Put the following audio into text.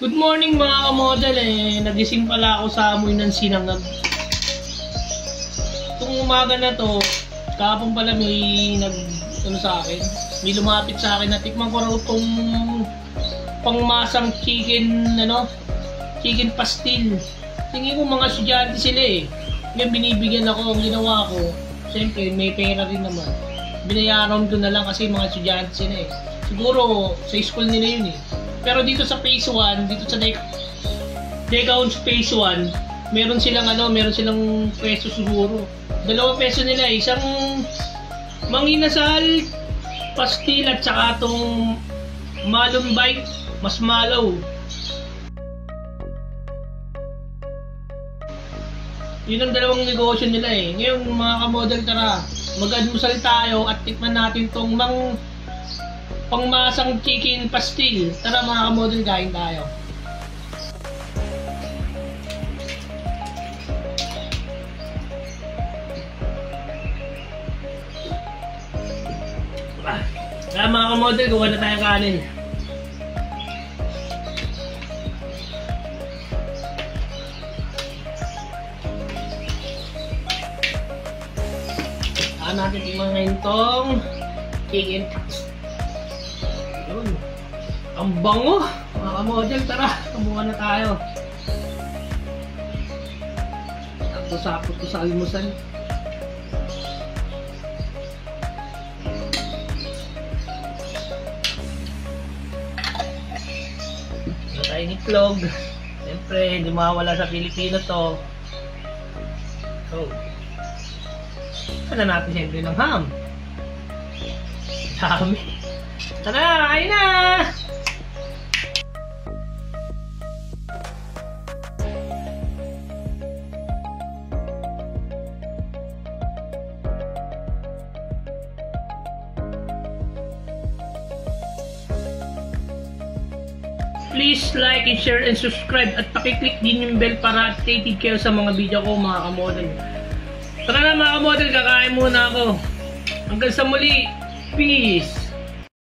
Good morning mga kamodel nagising pala ako sa amoy ng sinangag. Itong umaga na to, kahapon pala may sa akin. May lumapit sa akin na tikman ko raw itong pangmasang chicken pastil. Tingin ko mga estudyante sila Ngayon binibigyan ako, ang ginawa ko, siyempre may pera rin naman. Binayaran ko na lang kasi mga estudyante sila Siguro sa school nila yun Pero dito sa phase 1, dito sa Decaons phase 1, meron silang peso siguro. 2 peso nila isang manginasal, pastil at saka itong malon bite, mas malaw. Yun ang 2 negosyo nila Ngayon mga kamodel, tara, mag-almusal tayo at tikman natin itong pangmasang chicken pastil. Tara mga kamodel, kain tayo. Tara mga kamodel, kuha na tayo kanin. Saan natin tingnan ngayon itong chicken pastil. Ang bango mga kamodel, tara kumuha na tayo. Sakto-sakto to sa almusal. Ito tayong itlog, siyempre hindi mawala sa Pilipino to. So sana natin siyempre ng ham. Dami. Tara, kain na! Please like and share and subscribe at pakiclick din yung bell para updated kayo sa mga video ko mga kamodel. Tara na mga kamodel, kakain muna ako. Hanggang sa muli, peace!